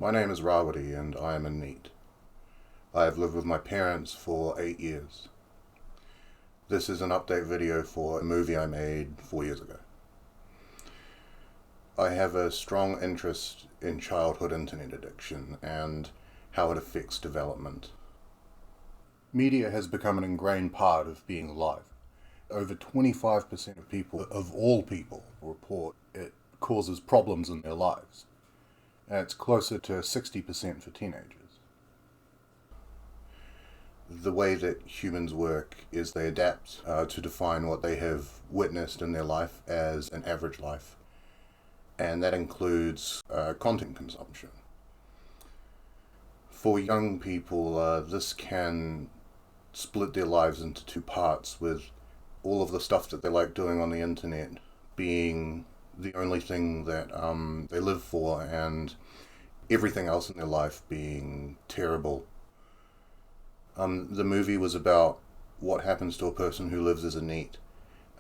My name is Rawati and I am a NEET. I have lived with my parents for 8 years. This is an update video for a movie I made 4 years ago. I have a strong interest in childhood internet addiction and how it affects development. Media has become an ingrained part of being alive. Over 25% of people, of all people, report it causes problems in their lives. And it's closer to 60% for teenagers. The way that humans work is they adapt to define what they have witnessed in their life as an average life. And that includes content consumption. For young people, this can split their lives into two parts, with all of the stuff that they like doing on the internet being the only thing that they live for, and everything else in their life being terrible. The movie was about what happens to a person who lives as a NEET,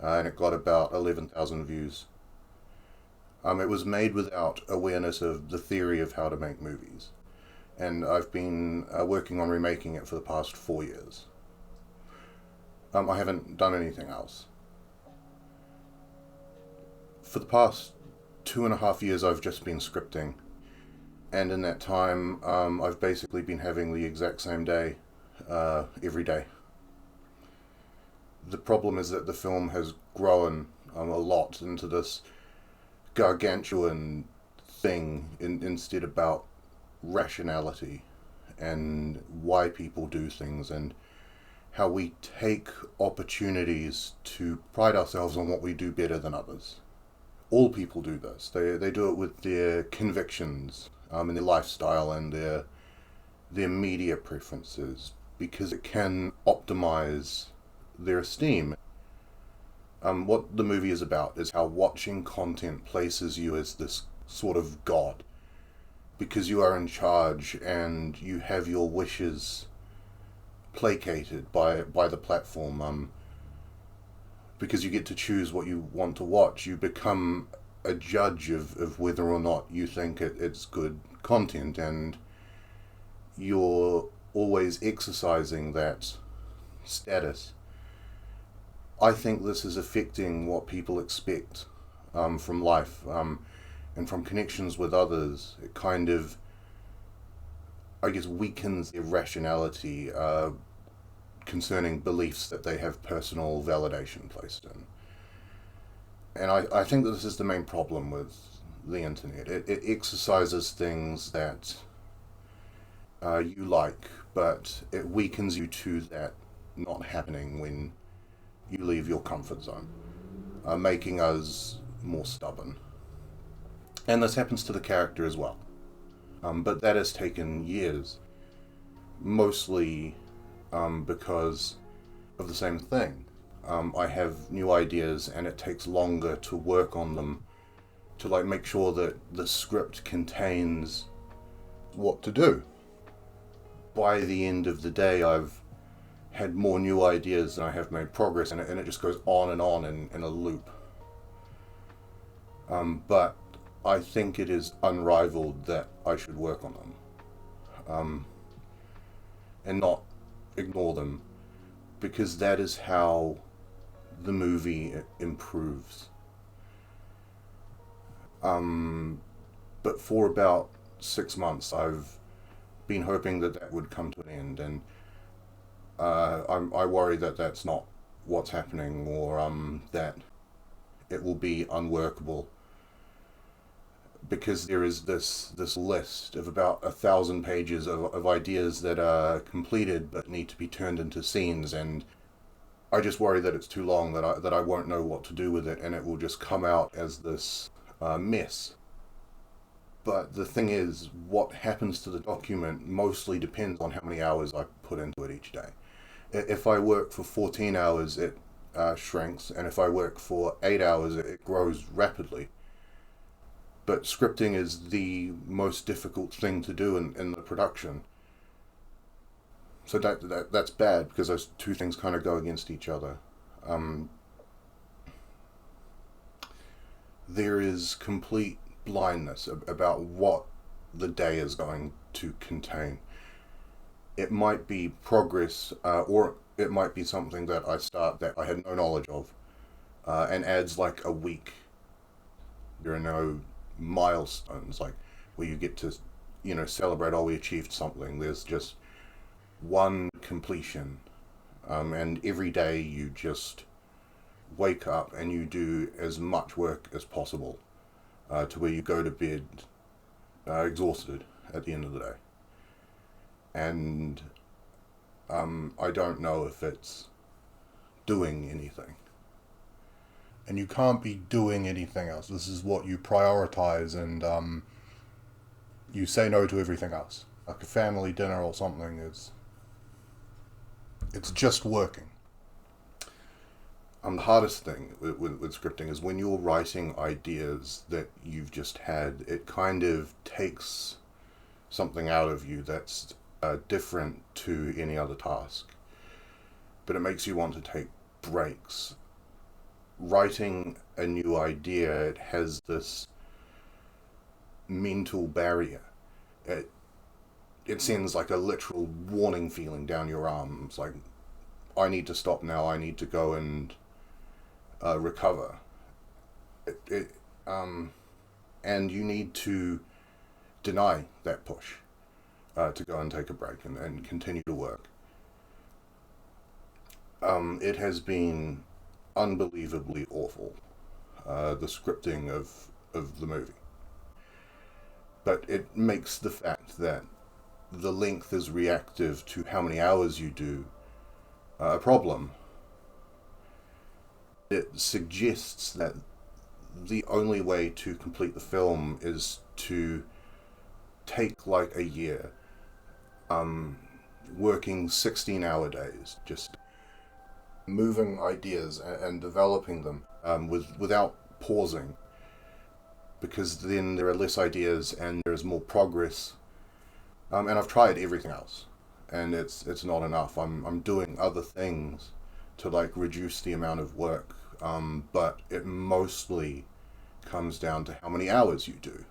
and it got about 11,000 views. It was made without awareness of the theory of how to make movies, and I've been working on remaking it for the past 4 years. I haven't done anything else. For the past 2.5 years I've just been scripting, and in that time I've basically been having the exact same day every day. The problem is that the film has grown a lot into this gargantuan thing instead about rationality and why people do things and how we take opportunities to pride ourselves on what we do better than others. All people do this. They do it with their convictions and their lifestyle and their media preferences, because it can optimize their esteem. What the movie is about is how watching content places you as this sort of god, because you are in charge and you have your wishes placated by the platform. Because you get to choose what you want to watch, you become a judge of whether or not you think it's good content, and you're always exercising that status. I think this is affecting what people expect from life and from connections with others. It kind of, I guess, weakens their rationality concerning beliefs that they have personal validation placed in. And I think that this is the main problem with the internet. It exercises things that you like, but it weakens you to that not happening when you leave your comfort zone, making us more stubborn. And this happens to the character as well. But that has taken years, mostly because of the same thing. I have new ideas and it takes longer to work on them, to make sure that the script contains what to do. By the end of the day, I've had more new ideas than I have made progress, and it just goes on and on in a loop. But I think it is unrivaled that I should work on them and not ignore them, because that is how the movie improves. But for about 6 months I've been hoping that would come to an end, and I worry that that's not what's happening, or that it will be unworkable, because there is this list of about 1,000 pages of ideas that are completed but need to be turned into scenes, and I just worry that it's too long, that I won't know what to do with it, and it will just come out as this mess. But the thing is, what happens to the document mostly depends on how many hours I put into it each day. If I work for 14 hours, it shrinks, and if I work for 8 hours, it grows rapidly. But scripting is the most difficult thing to do in the production. So that's bad, because those two things kind of go against each other. There is complete blindness about what the day is going to contain. It might be progress, or it might be something that I start that I had no knowledge of, and adds like a week. There are no milestones like where you get to, celebrate, oh, we achieved something. There's just one completion, and every day you just wake up and you do as much work as possible, to where you go to bed exhausted at the end of the day. And I don't know if it's doing anything. And you can't be doing anything else. This is what you prioritize, and you say no to everything else. Like a family dinner or something it's just working. The hardest thing with scripting is when you're writing ideas that you've just had, it kind of takes something out of you that's different to any other task. But it makes you want to take breaks. Writing a new idea, it has this mental barrier. It sends like a literal warning feeling down your arm. It's like, I need to stop now, I need to go and recover. And you need to deny that push to go and take a break and continue to work. It has been unbelievably awful, the scripting of the movie. But it makes the fact that the length is reactive to how many hours you do a problem. It suggests that the only way to complete the film is to take like a year, working 16-hour days, just moving ideas and developing them without pausing, because then there are less ideas and there's more progress. And I've tried everything else, and it's not enough. I'm doing other things to like reduce the amount of work, but it mostly comes down to how many hours you do.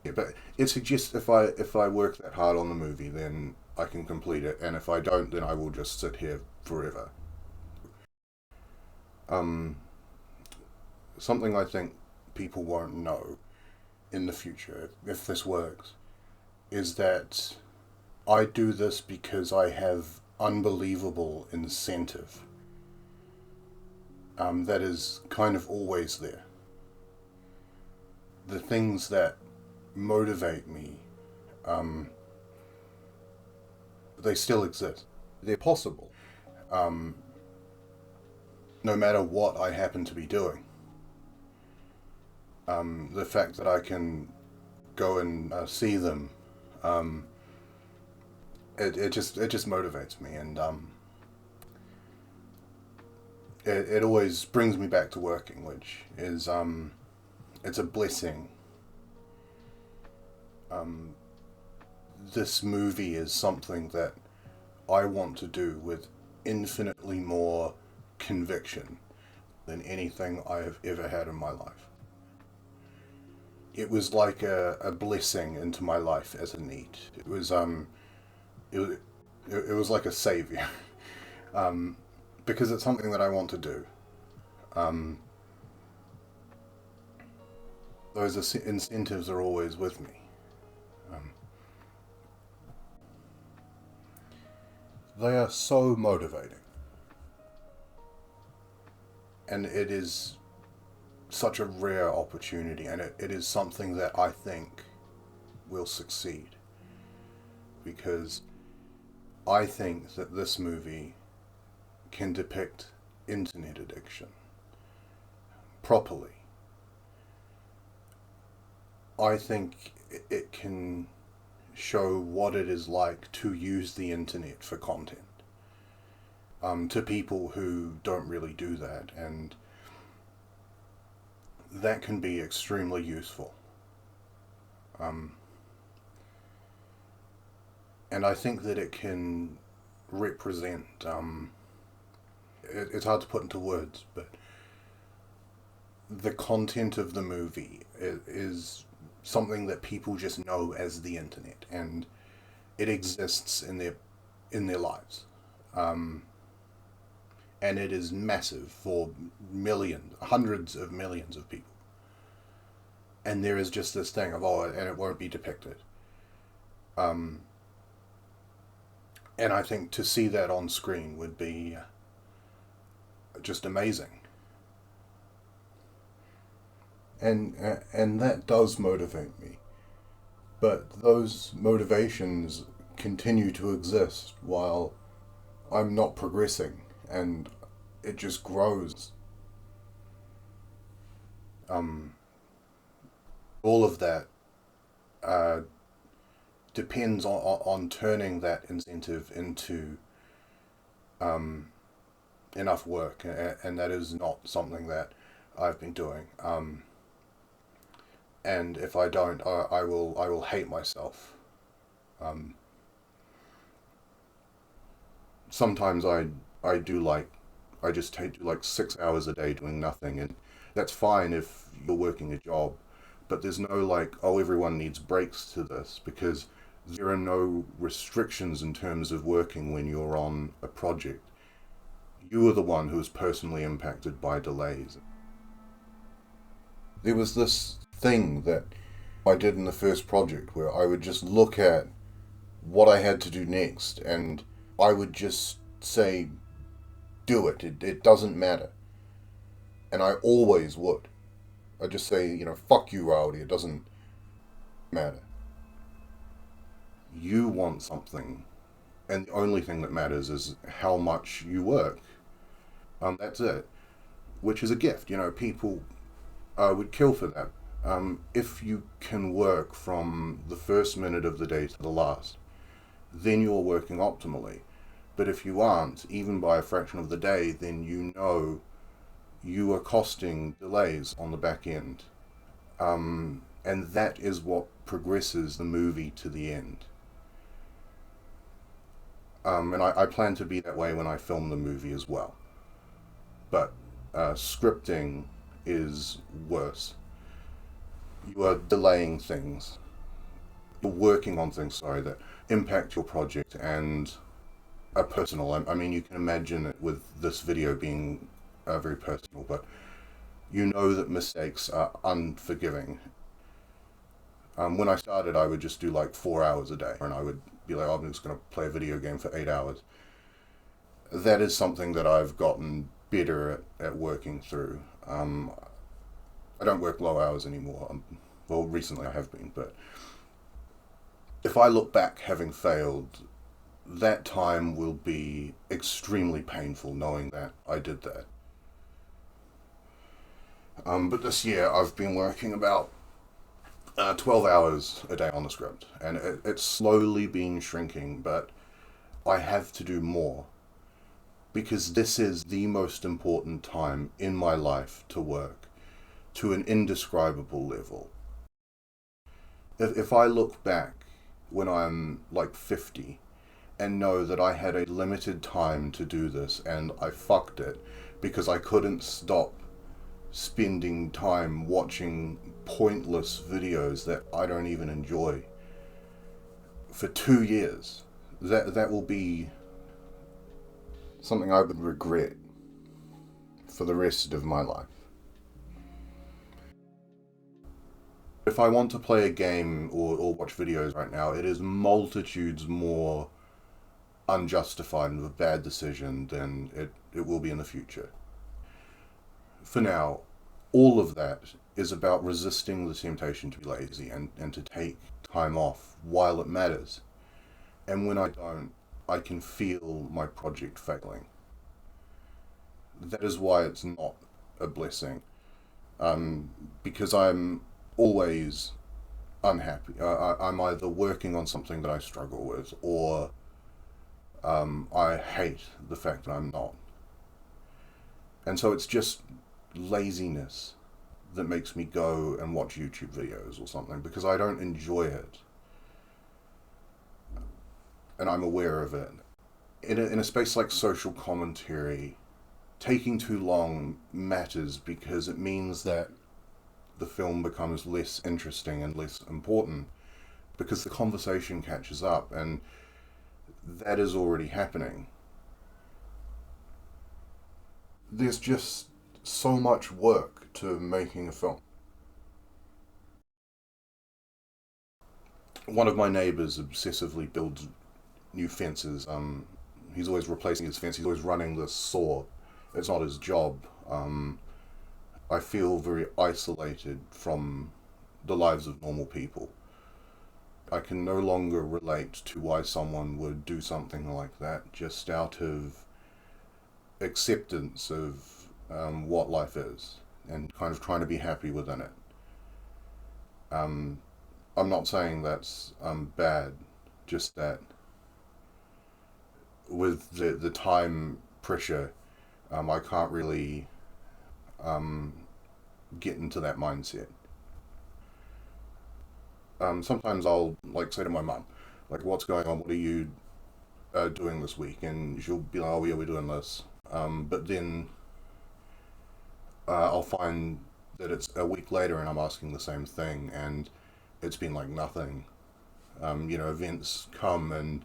Yeah, but it suggests if I work that hard on the movie, then I can complete it, and if I don't, then I will just sit here forever. Something I think people won't know in the future, if this works, is that I do this because I have unbelievable incentive. That is kind of always there. The things that motivate me, they still exist. They're possible. No matter what I happen to be doing. The fact that I can go and see them, it just motivates me, and it always brings me back to working, which is it's a blessing. This movie is something that I want to do with infinitely more conviction than anything I have ever had in my life. It was like a blessing into my life as a NEET. It was like a savior, because it's something that I want to do. Those incentives are always with me. They are so motivating. And it is such a rare opportunity, and it is something that I think will succeed. Because I think that this movie can depict internet addiction properly. I think it can show what it is like to use the internet for content, to people who don't really do that, and that can be extremely useful. And I think that it can represent, it's hard to put into words, but the content of the movie is something that people just know as the internet, and it exists in their lives. Um, and it is massive for millions, hundreds of millions of people. And there is just this thing of, oh, and it won't be depicted. Um, and I think to see that on screen would be just amazing. And that does motivate me. But those motivations continue to exist while I'm not progressing, and it just grows. Um, all of that uh, depends on turning that incentive into enough work, and that is not something that I've been doing. And if I don't, I will hate myself. Um, Sometimes I just take like 6 hours a day doing nothing, and that's fine if you're working a job, but there's no like, oh, everyone needs breaks to this, because there are no restrictions in terms of working when you're on a project. You are the one who is personally impacted by delays. There was this thing that I did in the first project where I would just look at what I had to do next, and I would just say, do it. It doesn't matter. And I always would. I'd just say, fuck you, Rowdy, it doesn't matter. You want something, and the only thing that matters is how much you work. That's it. Which is a gift. People would kill for that. If you can work from the first minute of the day to the last, then you're working optimally. But if you aren't, even by a fraction of the day, then you are costing delays on the back end. And that is what progresses the movie to the end. And I plan to be that way when I film the movie as well. But scripting is worse. You are delaying things. You're working on things, that impact your project and are personal. I mean, you can imagine it with this video being very personal, but you know that mistakes are unforgiving. When I started, I would just do like 4 hours a day, and I would be like, oh, I'm just going to play a video game for 8 hours. That is something that I've gotten better at working through. I don't work low hours anymore. Well, recently I have been, but if I look back having failed, that time will be extremely painful knowing that I did that. But this year I've been working about 12 hours a day on the script, and it's slowly been shrinking, but I have to do more, because this is the most important time in my life to work to an indescribable level. If I look back when I'm like 50 and know that I had a limited time to do this and I fucked it because I couldn't stop spending time watching pointless videos that I don't even enjoy for 2 years, that will be something I would regret for the rest of my life. If I want to play a game or watch videos right now, it is multitudes more unjustified and a bad decision than it will be in the future. For now, all of that is about resisting the temptation to be lazy and to take time off while it matters. And when I don't, I can feel my project failing. That is why it's not a blessing. Because I'm always unhappy. I'm either working on something that I struggle with, or I hate the fact that I'm not. And so it's just laziness that makes me go and watch YouTube videos or something, because I don't enjoy it. And I'm aware of it. In a space like social commentary, taking too long matters, because it means that the film becomes less interesting and less important because the conversation catches up, and that is already happening. There's just so much work to making a film. One of my neighbors obsessively builds new fences. He's always replacing his fence. He's always running this saw. It's not his job. I feel very isolated from the lives of normal people. I can no longer relate to why someone would do something like that just out of acceptance of what life is and kind of trying to be happy within it. Um, I'm not saying that's bad, just that with the time pressure, I can't really um, get into that mindset. Sometimes I'll like say to my mum, like, "What's going on? What are you doing this week?" And she'll be like, "Oh yeah, we're doing this." But then I'll find that it's a week later and I'm asking the same thing, and it's been like nothing. Events come and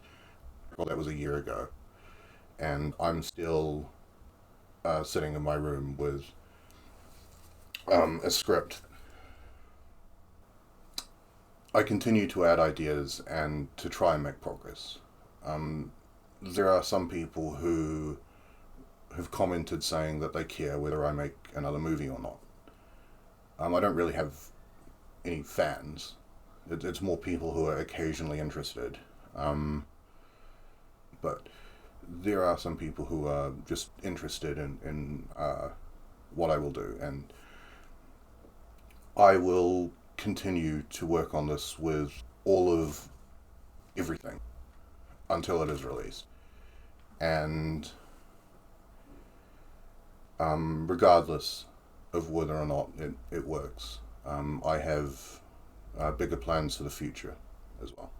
well, that was a year ago, and I'm still sitting in my room with a script. I continue to add ideas and to try and make progress. Um, there are some people who have commented saying that they care whether I make another movie or not. I don't really have any fans. It's more people who are occasionally interested. But there are some people who are just interested in what I will do, and I will continue to work on this with all of everything until it is released. And regardless of whether or not it works, I have bigger plans for the future as well.